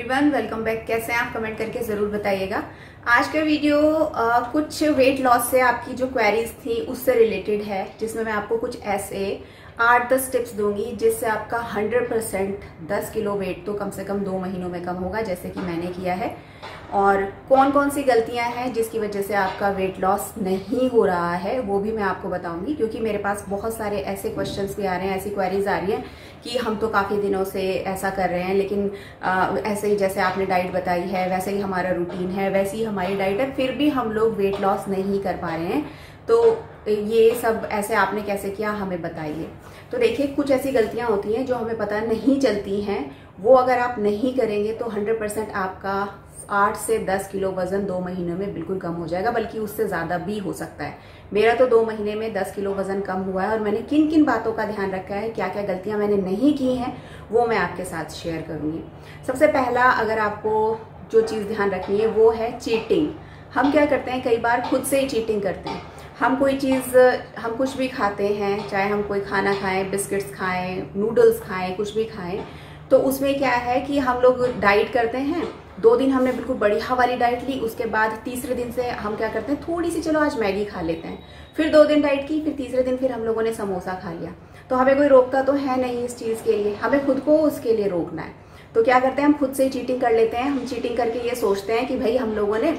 Everyone, welcome back. कैसे हैं आप? कमेंट करके जरूर बताइएगा। आज का वीडियो कुछ वेट लॉस से आपकी जो क्वेरीज थी उससे रिलेटेड है, जिसमें मैं आपको कुछ ऐसे 8-10 टिप्स दूंगी जिससे आपका 100% 10 किलो वेट तो कम से कम 2 महीनों में कम होगा, जैसे कि मैंने किया है। और कौन कौन सी गलतियां हैं जिसकी वजह से आपका वेट लॉस नहीं हो रहा है वो भी मैं आपको बताऊंगी, क्योंकि मेरे पास बहुत सारे ऐसे क्वेश्चंस भी आ रहे हैं, ऐसी क्वेरीज आ रही हैं कि हम तो काफ़ी दिनों से ऐसा कर रहे हैं, लेकिन ऐसे ही जैसे आपने डाइट बताई है वैसे ही हमारा रूटीन है, वैसे ही हमारी डाइट है, फिर भी हम लोग वेट लॉस नहीं कर पा रहे हैं। तो ये सब ऐसे आपने कैसे किया, हमें बताइए। तो देखिए, कुछ ऐसी गलतियां होती हैं जो हमें पता नहीं चलती हैं, वो अगर आप नहीं करेंगे तो 100% आपका 8 से 10 किलो वजन 2 महीनों में बिल्कुल कम हो जाएगा, बल्कि उससे ज्यादा भी हो सकता है। मेरा तो 2 महीने में 10 किलो वजन कम हुआ है, और मैंने किन किन बातों का ध्यान रखा है, क्या क्या गलतियां मैंने नहीं की हैं, वो मैं आपके साथ शेयर करूंगी। सबसे पहला, अगर आपको जो चीज ध्यान रखनी है वो है चीटिंग। हम क्या करते हैं, कई बार खुद से ही चीटिंग करते हैं। हम कोई चीज़, हम कुछ भी खाते हैं, चाहे हम कोई खाना खाएं, बिस्किट्स खाएं, नूडल्स खाएं, कुछ भी खाएं, तो उसमें क्या है कि हम लोग डाइट करते हैं। 2 दिन हमने बिल्कुल बढ़िया वाली डाइट ली, उसके बाद तीसरे दिन से हम क्या करते हैं, थोड़ी सी चलो आज मैगी खा लेते हैं। फिर 2 दिन डाइट की, फिर तीसरे दिन फिर हम लोगों ने समोसा खा लिया। तो हमें कोई रोकता तो है नहीं इस चीज़ के लिए, हमें खुद को उसके लिए रोकना है। तो क्या करते हैं, हम खुद से ही चीटिंग कर लेते हैं। हम चीटिंग करके ये सोचते हैं कि भाई हम लोगों ने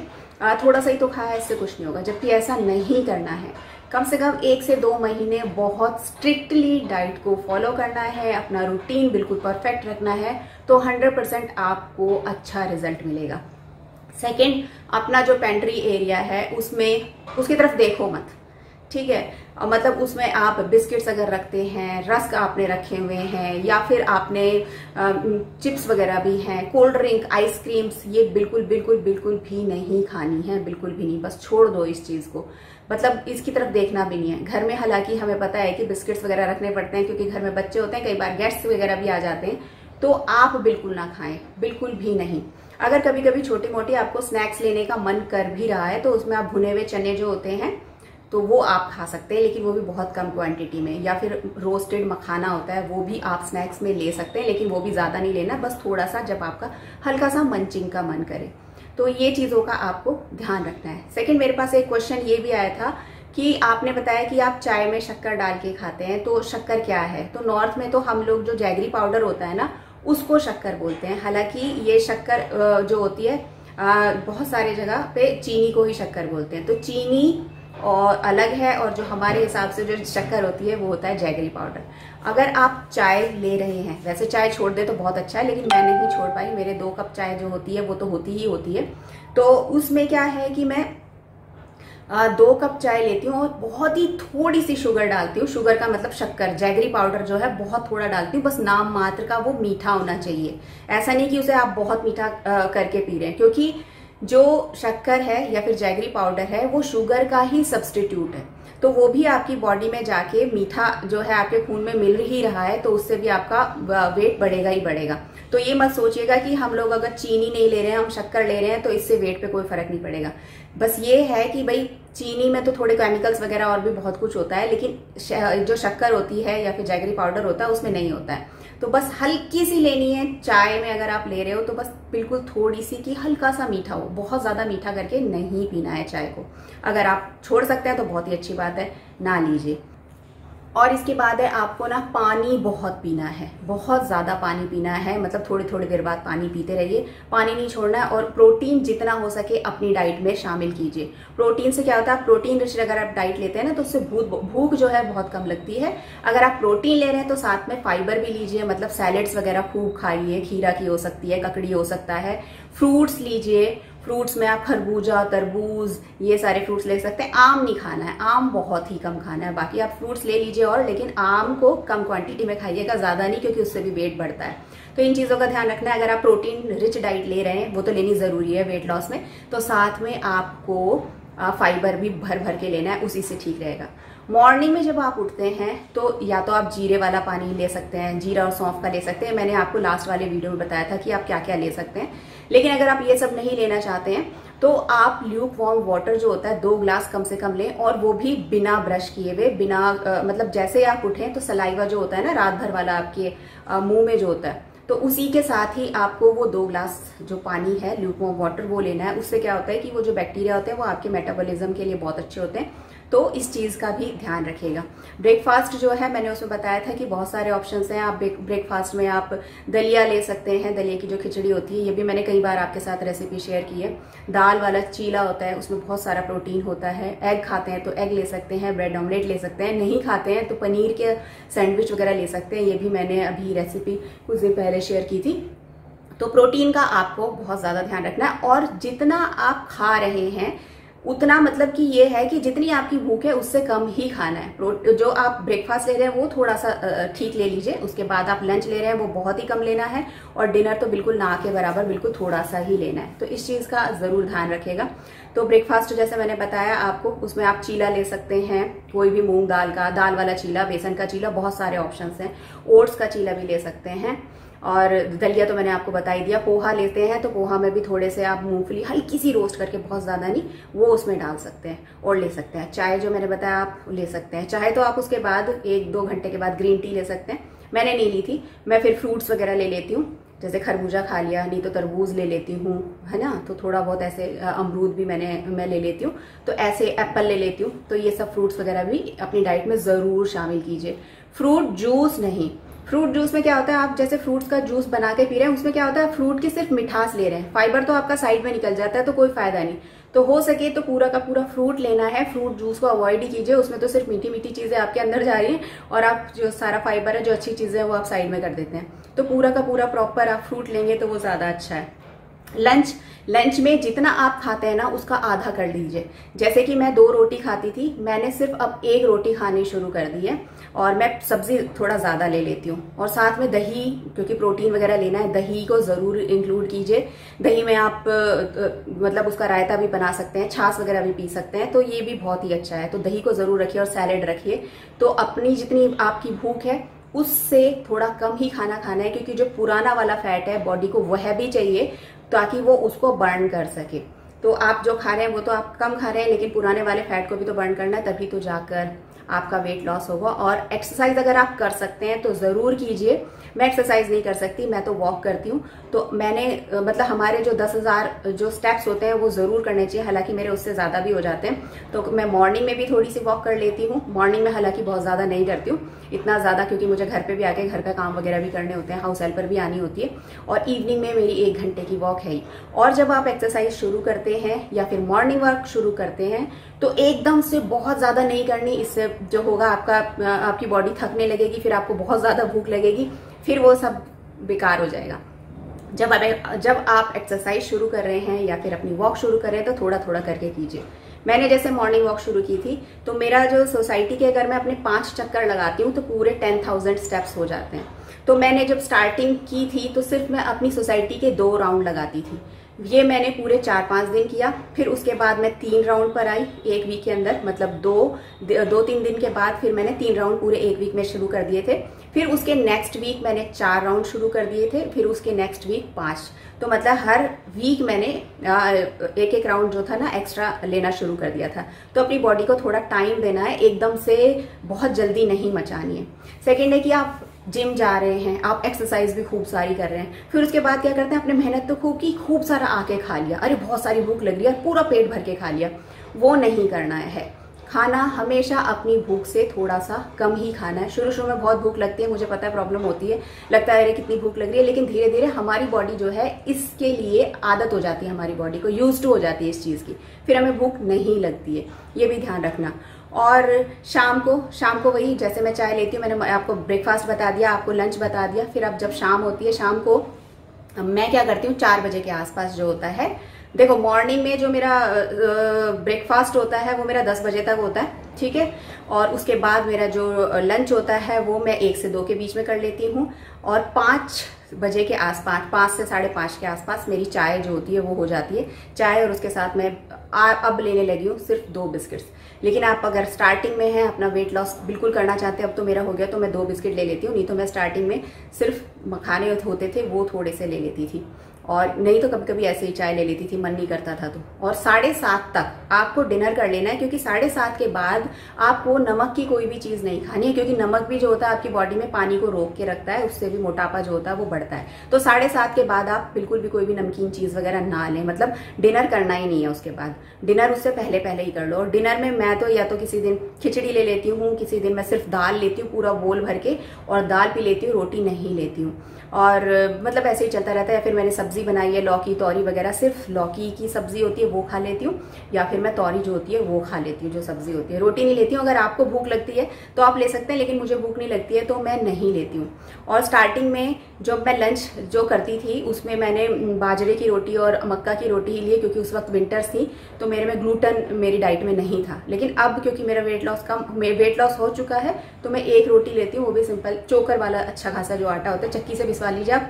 थोड़ा सा ही तो खाया, इससे कुछ नहीं होगा, जबकि ऐसा नहीं करना है। कम से कम 1 से 2 महीने बहुत स्ट्रिक्टली डाइट को फॉलो करना है, अपना रूटीन बिल्कुल परफेक्ट रखना है, तो 100% आपको अच्छा रिजल्ट मिलेगा। सेकंड, अपना जो पेंट्री एरिया है उसमें उसकी तरफ देखो मत, ठीक है। मतलब उसमें आप बिस्किट्स अगर रखते हैं, रस्क आपने रखे हुए हैं, या फिर आपने चिप्स वगैरह भी हैं, कोल्ड ड्रिंक, आइसक्रीम्स, ये बिल्कुल बिल्कुल बिल्कुल भी नहीं खानी है, बिल्कुल भी नहीं। बस छोड़ दो इस चीज को, मतलब इसकी तरफ देखना भी नहीं है। घर में हालांकि हमें पता है कि बिस्किट्स वगैरह रखने पड़ते हैं, क्योंकि घर में बच्चे होते हैं, कई बार गेस्ट्स वगैरह भी आ जाते हैं, तो आप बिल्कुल ना खाएं, बिल्कुल भी नहीं। अगर कभी कभी छोटी मोटी आपको स्नैक्स लेने का मन कर भी रहा है, तो उसमें आप भुने हुए चने जो होते हैं तो वो आप खा सकते हैं, लेकिन वो भी बहुत कम क्वांटिटी में। या फिर रोस्टेड मखाना होता है, वो भी आप स्नैक्स में ले सकते हैं, लेकिन वो भी ज्यादा नहीं लेना, बस थोड़ा सा, जब आपका हल्का सा मंचिंग का मन करे। तो ये चीजों का आपको ध्यान रखना है। सेकंड, मेरे पास एक क्वेश्चन ये भी आया था कि आपने बताया कि आप चाय में शक्कर डाल के खाते हैं, तो शक्कर क्या है? तो नॉर्थ में तो हम लोग जो जैगरी पाउडर होता है ना, उसको शक्कर बोलते हैं। हालांकि ये शक्कर जो होती है, बहुत सारी जगह पे चीनी को ही शक्कर बोलते हैं। तो चीनी और अलग है, और जो हमारे हिसाब से जो शक्कर होती है वो होता है जैगरी पाउडर। अगर आप चाय ले रहे हैं, वैसे चाय छोड़ दे तो बहुत अच्छा है, लेकिन मैं नहीं छोड़ पाई। मेरे 2 कप चाय जो होती है वो तो होती ही होती है। तो उसमें क्या है कि मैं 2 कप चाय लेती हूँ और बहुत ही थोड़ी सी शुगर डालती हूँ। शुगर का मतलब शक्कर, जैगरी पाउडर जो है बहुत थोड़ा डालती हूँ, बस नाम मात्र का। वो मीठा होना चाहिए, ऐसा नहीं कि उसे आप बहुत मीठा करके पी रहे हैं, क्योंकि जो शक्कर है या फिर जैगरी पाउडर है वो शुगर का ही सब्स्टिट्यूट है। तो वो भी आपकी बॉडी में जाके मीठा जो है आपके खून में मिल ही रहा है, तो उससे भी आपका वेट बढ़ेगा ही बढ़ेगा। तो ये मत सोचिएगा कि हम लोग अगर चीनी नहीं ले रहे हैं, हम शक्कर ले रहे हैं, तो इससे वेट पे कोई फर्क नहीं पड़ेगा। बस ये है कि भाई चीनी में तो थोड़े केमिकल्स वगैरह और भी बहुत कुछ होता है, लेकिन जो शक्कर होती है या फिर जैगरी पाउडर होता है उसमें नहीं होता है। तो बस हल्की सी लेनी है। चाय में अगर आप ले रहे हो तो बस बिल्कुल थोड़ी सी, कि हल्का सा मीठा हो, बहुत ज्यादा मीठा करके नहीं पीना है चाय को। अगर आप छोड़ सकते हैं तो बहुत ही अच्छी बात है, ना लीजिए। और इसके बाद है, आपको ना पानी बहुत पीना है, बहुत ज्यादा पानी पीना है। मतलब थोड़ी थोड़ी देर बाद पानी पीते रहिए, पानी नहीं छोड़ना है। और प्रोटीन जितना हो सके अपनी डाइट में शामिल कीजिए। प्रोटीन से क्या होता है, प्रोटीन रिच अगर आप डाइट लेते हैं ना, तो उससे भूख जो है बहुत कम लगती है। अगर आप प्रोटीन ले रहे हैं तो साथ में फाइबर भी लीजिए, मतलब सैलेड्स वगैरह खूब खाइए। खीरा की हो सकती है, ककड़ी हो सकता है, फ्रूट्स लीजिए। फ्रूट्स में आप खरबूजा, तरबूज, ये सारे फ्रूट्स ले सकते हैं। आम नहीं खाना है, आम बहुत ही कम खाना है। बाकी आप फ्रूट्स ले लीजिए, और लेकिन आम को कम क्वांटिटी में खाइएगा, ज्यादा नहीं, क्योंकि उससे भी वेट बढ़ता है। तो इन चीजों का ध्यान रखना है। अगर आप प्रोटीन रिच डाइट ले रहे हैं, वो तो लेनी जरूरी है वेट लॉस में, तो साथ में आपको फाइबर भी भर भर के लेना है, उसी से ठीक रहेगा। मॉर्निंग में जब आप उठते हैं तो या तो आप जीरे वाला पानी ले सकते हैं, जीरा और सौंफ का ले सकते हैं। मैंने आपको लास्ट वाले वीडियो में बताया था कि आप क्या क्या ले सकते हैं। लेकिन अगर आप ये सब नहीं लेना चाहते हैं तो आप ल्यूक वार्म वाटर जो होता है 2 ग्लास कम से कम लें, और वो भी बिना ब्रश किए हुए, बिना मतलब जैसे आप उठें तो सलाइवा जो होता है ना रात भर वाला आपके मुंह में जो होता है, तो उसी के साथ ही आपको वो 2 ग्लास जो पानी है ल्यूकवार्म वाटर वो लेना है। उससे क्या होता है कि वो जो बैक्टीरिया होते हैं वो आपके मेटाबॉलिज्म के लिए बहुत अच्छे होते हैं, तो इस चीज का भी ध्यान रखिएगा। ब्रेकफास्ट जो है मैंने उसमें बताया था कि बहुत सारे ऑप्शंस हैं। आप ब्रेकफास्ट में आप दलिया ले सकते हैं, दलिया की जो खिचड़ी होती है, ये भी मैंने कई बार आपके साथ रेसिपी शेयर की है। दाल वाला चीला होता है, उसमें बहुत सारा प्रोटीन होता है। एग खाते हैं तो एग ले सकते हैं, ब्रेड ऑमलेट ले सकते हैं, नहीं खाते हैं तो पनीर के सैंडविच वगैरह ले सकते हैं। ये भी मैंने अभी रेसिपी कुछ दिन पहले शेयर की थी। तो प्रोटीन का आपको बहुत ज्यादा ध्यान रखना है, और जितना आप खा रहे हैं उतना, मतलब कि ये है कि जितनी आपकी भूख है उससे कम ही खाना है। जो आप ब्रेकफास्ट ले रहे हैं वो थोड़ा सा ठीक ले लीजिए, उसके बाद आप लंच ले रहे हैं वो बहुत ही कम लेना है, और डिनर तो बिल्कुल ना के बराबर, बिल्कुल थोड़ा सा ही लेना है। तो इस चीज का जरूर ध्यान रखिएगा। तो ब्रेकफास्ट जैसे मैंने बताया आपको, उसमें आप चीला ले सकते हैं, कोई भी मूंग दाल का, दाल वाला चीला, बेसन का चीला, बहुत सारे ऑप्शंस हैं। ओट्स का चीला भी ले सकते हैं, और दलिया तो मैंने आपको बता ही दिया। पोहा लेते हैं तो पोहा में भी थोड़े से आप मूंगफली हल्की सी रोस्ट करके, बहुत ज्यादा नहीं, वो उसमें डाल सकते हैं और ले सकते हैं। चाय जो मैंने बताया आप ले सकते हैं, चाहे तो आप उसके बाद 1-2 घंटे के बाद ग्रीन टी ले सकते हैं। मैंने नहीं ली थी, मैं फिर फ्रूट्स वगैरह ले लेती हूँ, जैसे खरबूजा खा लिया, नहीं तो तरबूज ले लेती हूँ, है ना। तो थोड़ा बहुत ऐसे अमरूद भी मैं ले लेती हूँ, तो ऐसे एप्पल ले लेती हूँ। तो ये सब फ्रूट्स वगैरह भी अपनी डाइट में जरूर शामिल कीजिए। फ्रूट जूस नहीं, फ्रूट जूस में क्या होता है, आप जैसे फ्रूट्स का जूस बना के पी रहे हैं, उसमें क्या होता है, फ्रूट की सिर्फ मिठास ले रहे हैं, फाइबर तो आपका साइड में निकल जाता है, तो कोई फायदा नहीं। तो हो सके तो पूरा का पूरा फ्रूट लेना है, फ्रूट जूस को अवॉइड ही कीजिए, उसमें तो सिर्फ मीठी मीठी चीजें आपके अंदर जा रही हैं, और आप जो सारा फाइबर है, जो अच्छी चीजें है, वो आप साइड में कर देते हैं। तो पूरा का पूरा प्रॉपर आप फ्रूट लेंगे तो वो ज्यादा अच्छा है। लंच में जितना आप खाते हैं ना उसका आधा कर लीजिए। जैसे कि मैं 2 रोटी खाती थी, मैंने सिर्फ अब 1 रोटी खानी शुरू कर दी है, और मैं सब्जी थोड़ा ज्यादा ले लेती हूँ, और साथ में दही, क्योंकि प्रोटीन वगैरह लेना है, दही को जरूर इंक्लूड कीजिए। दही में आप मतलब उसका रायता भी बना सकते हैं, छाछ वगैरह भी पी सकते हैं, तो ये भी बहुत ही अच्छा है। तो दही को जरूर रखिए, और सैलेड रखिए। तो अपनी जितनी आपकी भूख है उससे थोड़ा कम ही खाना खाना है, क्योंकि जो पुराना वाला फैट है बॉडी को वह भी चाहिए ताकि वो उसको बर्न कर सके। तो आप जो खा रहे हैं वो तो आप कम खा रहे हैं, लेकिन पुराने वाले फैट को भी तो बर्न करना है, तभी तो जाकर आपका वेट लॉस होगा। और एक्सरसाइज अगर आप कर सकते हैं तो जरूर कीजिए। मैं एक्सरसाइज नहीं कर सकती, मैं तो वॉक करती हूँ, तो मैंने मतलब हमारे जो 10,000 जो स्टेप्स होते हैं वो जरूर करने चाहिए, हालांकि मेरे उससे ज्यादा भी हो जाते हैं। तो मैं मॉर्निंग में भी थोड़ी सी वॉक कर लेती हूँ, मॉर्निंग में हालांकि बहुत ज्यादा नहीं करती हूँ, इतना ज्यादा, क्योंकि मुझे घर पे भी आके घर का काम वगैरह भी करने होते हैं, हाउस हेल्पर भी आनी होती है, और इवनिंग में मेरी 1 घंटे की वॉक है ही। और जब आप एक्सरसाइज शुरू करते हैं या फिर मॉर्निंग वर्क शुरू करते हैं तो एकदम से बहुत ज्यादा नहीं करनी, इससे जो होगा आपकी बॉडी थकने लगेगी, फिर आपको बहुत ज्यादा भूख लगेगी, फिर वो सब बेकार हो जाएगा। जब आप एक्सरसाइज शुरू कर रहे हैं या फिर अपनी वॉक शुरू कर रहे हैं तो थोड़ा थोड़ा करके कीजिए। मैंने जैसे मॉर्निंग वॉक शुरू की थी, तो मेरा जो सोसाइटी के अगर मैं अपने 5 चक्कर लगाती हूँ तो पूरे 10,000 स्टेप्स हो जाते हैं। तो मैंने जब स्टार्टिंग की थी तो सिर्फ मैं अपनी सोसाइटी के 2 राउंड लगाती थी। ये मैंने पूरे 4-5 दिन किया, फिर उसके बाद मैं 3 राउंड पर आई 1 वीक के अंदर, मतलब 2-3 दिन के बाद फिर मैंने 3 राउंड पूरे 1 वीक में शुरू कर दिए थे। फिर उसके नेक्स्ट वीक मैंने 4 राउंड शुरू कर दिए थे, फिर उसके नेक्स्ट वीक 5। तो मतलब हर वीक मैंने 1-1 राउंड जो था ना एक्स्ट्रा लेना शुरू कर दिया था। तो अपनी बॉडी को थोड़ा टाइम देना है, एकदम से बहुत जल्दी नहीं मचानी है। सेकेंड है कि आप जिम जा रहे हैं, आप एक्सरसाइज भी खूब सारी कर रहे हैं, फिर उसके बाद क्या करते हैं, आपने मेहनत तो खूब की, खूब सारा आके खा लिया, अरे बहुत सारी भूख लग रही है, पूरा पेट भर के खा लिया। वो नहीं करना है। खाना हमेशा अपनी भूख से थोड़ा सा कम ही खाना है। शुरू में बहुत भूख लगती है, मुझे पता है प्रॉब्लम होती है, लगता है अरे कितनी भूख लग रही है, लेकिन धीरे धीरे हमारी बॉडी जो है इसके लिए आदत हो जाती है, हमारी बॉडी को यूज्ड हो जाती है इस चीज की, फिर हमें भूख नहीं लगती है। ये भी ध्यान रखना। और शाम को वही, जैसे मैं चाय लेती हूँ, मैंने आपको ब्रेकफास्ट बता दिया, आपको लंच बता दिया। फिर अब जब शाम होती है, शाम को मैं क्या करती हूँ, 4 बजे के आसपास जो होता है, देखो मॉर्निंग में जो मेरा ब्रेकफास्ट होता है वो मेरा 10 बजे तक होता है, ठीक है। और उसके बाद मेरा जो लंच होता है वो मैं 1 से 2 के बीच में कर लेती हूँ, और 5 बजे के आसपास, 5 से 5:30 के आसपास मेरी चाय जो होती है वो हो जाती है। चाय और उसके साथ मैं अब लेने लगी हूँ सिर्फ 2 बिस्किट्स। लेकिन आप अगर स्टार्टिंग में हैं, अपना वेट लॉस बिल्कुल करना चाहते हैं, अब तो मेरा हो गया तो मैं 2 बिस्किट ले लेती हूँ, नहीं तो मैं स्टार्टिंग में सिर्फ मखाने होते थे वो थोड़े से ले लेती थी। और नहीं तो कभी कभी ऐसे ही चाय ले लेती थी, मन नहीं करता था तो। और 7:30 तक आपको डिनर कर लेना है, क्योंकि 7:30 के बाद आपको नमक की कोई भी चीज नहीं खानी है, क्योंकि नमक भी जो होता है आपकी बॉडी में पानी को रोक के रखता है, उससे भी मोटापा जो होता है वो बढ़ता है। तो 7:30 के बाद आप बिल्कुल भी कोई भी नमकीन चीज वगैरह ना लें, मतलब डिनर करना ही नहीं है उसके बाद, डिनर उससे पहले पहले ही कर लो। और डिनर में मैं तो या तो किसी दिन खिचड़ी ले लेती हूँ, किसी दिन मैं सिर्फ दाल लेती हूँ पूरा बोल भर के, और दाल भी लेती हूँ, रोटी नहीं लेती हूँ। और मतलब ऐसे ही चलता रहता है। या फिर मैंने सब्जी बनाई है लौकी तौरी वगैरह, सिर्फ लौकी की सब्जी होती है वो खा लेती हूँ, या फिर मैं तौरी जो होती है वो खा लेती हूँ, जो सब्जी होती है। रोटी नहीं लेती हूँ। अगर आपको भूख लगती है तो आप ले सकते हैं, लेकिन मुझे भूख नहीं लगती है तो मैं नहीं लेती हूँ। और स्टार्टिंग में जब मैं लंच जो करती थी उसमें मैंने बाजरे की रोटी और मक्का की रोटी ही ली, क्योंकि उस वक्त विंटर्स थी तो मेरे में ग्लूटन मेरी डाइट में नहीं था। लेकिन अब क्योंकि मेरा वेट लॉस हो चुका है तो मैं एक रोटी लेती हूँ, वो भी सिंपल चोकर वाला अच्छा खासा जो आटा होता है, चक्की से पिसवा लीजिए आप,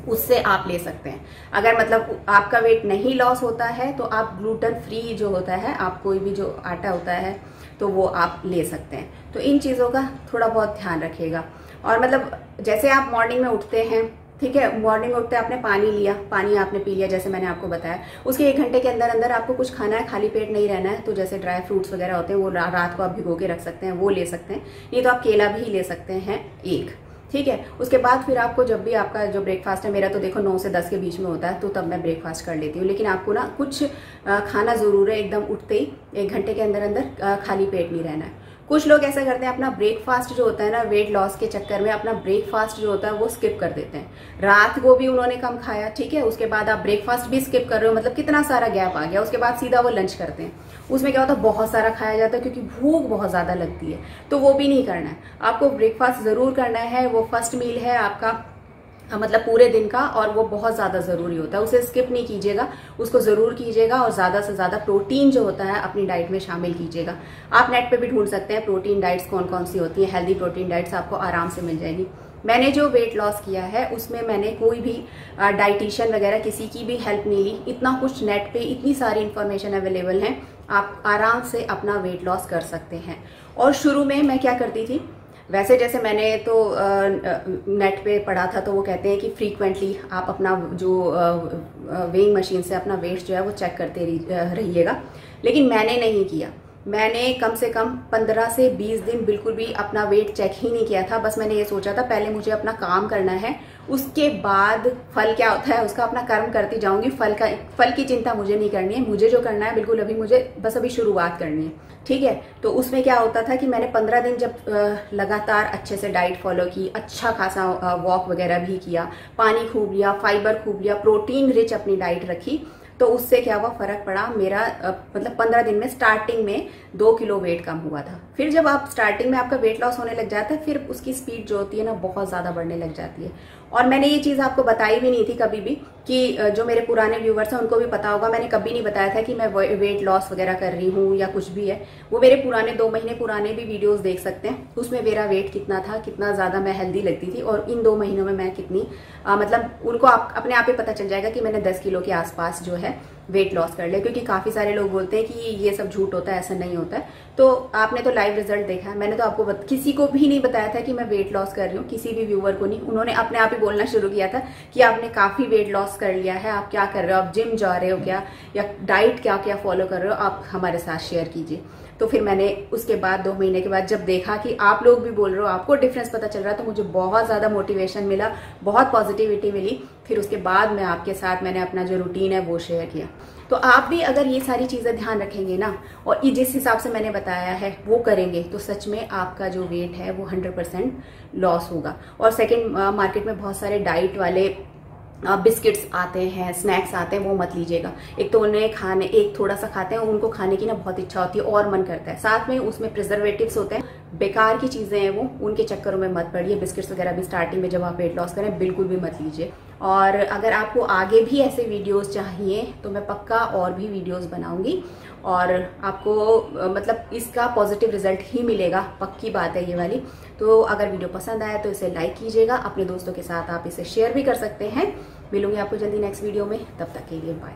उससे आप ले सकते हैं। अगर मतलब आपका वेट नहीं लॉस होता है तो आप ग्लूटन फ्री जो होता है, आप कोई भी जो आटा होता है तो वो आप ले सकते हैं। तो इन चीज़ों का थोड़ा बहुत ध्यान रखिएगा। और मतलब जैसे आप मॉर्निंग में उठते हैं, ठीक है, मॉर्निंग में उठते आपने पानी लिया, पानी आपने पी लिया जैसे मैंने आपको बताया, उसके 1 घंटे के अंदर अंदर आपको कुछ खाना है, खाली पेट नहीं रहना है। तो जैसे ड्राई फ्रूट्स वगैरह होते हैं वो रात को आप भिगो के रख सकते हैं, वो ले सकते हैं। नहीं तो आप केला भी ले सकते हैं एक, ठीक है। उसके बाद फिर आपको जब भी आपका जो ब्रेकफास्ट है, मेरा तो देखो 9 से 10 के बीच में होता है, तो तब मैं ब्रेकफास्ट कर लेती हूँ। लेकिन आपको ना कुछ खाना जरूर है, एकदम उठते ही 1 घंटे के अंदर अंदर खाली पेट नहीं रहना है। कुछ लोग ऐसा करते हैं, अपना ब्रेकफास्ट जो होता है ना, वेट लॉस के चक्कर में अपना ब्रेकफास्ट जो होता है वो स्किप कर देते हैं। रात को भी उन्होंने कम खाया, ठीक है, उसके बाद आप ब्रेकफास्ट भी स्किप कर रहे हो, मतलब कितना सारा गैप आ गया। उसके बाद सीधा वो लंच करते हैं, उसमें क्या होता है बहुत सारा खाया जाता है, क्योंकि भूख बहुत ज्यादा लगती है। तो वो भी नहीं करना है, आपको ब्रेकफास्ट जरूर करना है। वो फर्स्ट मील है आपका, मतलब पूरे दिन का, और वो बहुत ज्यादा जरूरी होता है, उसे स्किप नहीं कीजिएगा, उसको जरूर कीजिएगा। और ज्यादा से ज्यादा प्रोटीन जो होता है अपनी डाइट में शामिल कीजिएगा। आप नेट पे भी ढूंढ सकते हैं प्रोटीन डाइट्स कौन कौन सी होती है, हेल्दी प्रोटीन डाइट्स आपको आराम से मिल जाएगी। मैंने जो वेट लॉस किया है उसमें मैंने कोई भी डाइटिशियन वगैरह किसी की भी हेल्प नहीं ली। इतना कुछ नेट पे इतनी सारी इंफॉर्मेशन अवेलेबल है, आप आराम से अपना वेट लॉस कर सकते हैं। और शुरू में मैं क्या करती थी, वैसे जैसे मैंने तो नेट पे पढ़ा था तो वो कहते हैं कि फ्रीक्वेंटली आप अपना जो वेइंग मशीन से अपना वेट जो है वो चेक करते रहिएगा। लेकिन मैंने नहीं किया, मैंने कम से कम 15 से 20 दिन बिल्कुल भी अपना वेट चेक ही नहीं किया था। बस मैंने ये सोचा था पहले मुझे अपना काम करना है, उसके बाद फल क्या होता है उसका अपना कर्म करती जाऊंगी। फल की चिंता मुझे नहीं करनी है, मुझे जो करना है बिल्कुल अभी मुझे बस अभी शुरुआत करनी है, ठीक है। तो उसमें क्या होता था कि मैंने 15 दिन जब लगातार अच्छे से डाइट फॉलो की, अच्छा खासा वॉक वगैरह भी किया, पानी खूब लिया, फाइबर खूब लिया, प्रोटीन रिच अपनी डाइट रखी, तो उससे क्या हुआ, फर्क पड़ा मेरा। मतलब 15 दिन में स्टार्टिंग में 2 किलो वेट कम हुआ था। फिर जब आप स्टार्टिंग में आपका वेट लॉस होने लग जाता है, फिर उसकी स्पीड जो होती है ना बहुत ज्यादा बढ़ने लग जाती है। और मैंने ये चीज आपको बताई भी नहीं थी कभी भी, कि जो मेरे पुराने व्यूवर्स हैं उनको भी पता होगा, मैंने कभी नहीं बताया था कि मैं वेट लॉस वगैरह कर रही हूँ या कुछ भी है। वो मेरे पुराने 2 महीने पुराने भी वीडियोस देख सकते हैं, उसमें मेरा वेट कितना था, कितना ज्यादा मैं हेल्दी लगती थी, और इन 2 महीनों में मैं कितनी मतलब उनको अपने आप ही पता चल जाएगा कि मैंने 10 किलो के आसपास जो है वेट लॉस कर लिया। क्योंकि काफी सारे लोग बोलते हैं कि ये सब झूठ होता है, ऐसा नहीं होता है। तो आपने तो लाइव रिजल्ट देखा है, मैंने तो आपको किसी को भी नहीं बताया था कि मैं वेट लॉस कर रही हूँ, किसी भी व्यूअर को नहीं। उन्होंने अपने आप ही बोलना शुरू किया था कि आपने काफी वेट लॉस कर लिया है, आप क्या कर रहे हो, आप जिम जा रहे हो क्या, या डाइट क्या क्या फॉलो कर रहे हो, आप हमारे साथ शेयर कीजिए। तो फिर मैंने उसके बाद 2 महीने के बाद जब देखा कि आप लोग भी बोल रहे हो, आपको डिफरेंस पता चल रहा है, तो मुझे बहुत ज्यादा मोटिवेशन मिला, बहुत पॉजिटिविटी मिली। फिर उसके बाद मैं आपके साथ मैंने अपना जो रूटीन है वो शेयर किया। तो आप भी अगर ये सारी चीजें ध्यान रखेंगे ना, और जिस हिसाब से मैंने बताया है वो करेंगे, तो सच में आपका जो वेट है वो 100% लॉस होगा। और सेकंड, मार्केट में बहुत सारे डाइट वाले बिस्किट्स आते हैं, स्नैक्स आते हैं, वो मत लीजिएगा। एक तो उन्हें खाने, एक थोड़ा सा खाते हैं, उनको खाने की ना बहुत इच्छा होती है और मन करता है, साथ में उसमें प्रिजर्वेटिव्स होते हैं, बेकार की चीजें हैं वो, उनके चक्करों में मत पड़िए। बिस्किट्स वगैरह भी स्टार्टिंग में जब आप वेट लॉस करें बिल्कुल भी मत लीजिए। और अगर आपको आगे भी ऐसे वीडियोस चाहिए तो मैं पक्का और भी वीडियोस बनाऊंगी, और आपको मतलब इसका पॉजिटिव रिजल्ट ही मिलेगा, पक्की बात है ये वाली। तो अगर वीडियो पसंद आया तो इसे लाइक कीजिएगा, अपने दोस्तों के साथ आप इसे शेयर भी कर सकते हैं। मिलूंगी आपको जल्दी नेक्स्ट वीडियो में, तब तक के लिए बाय।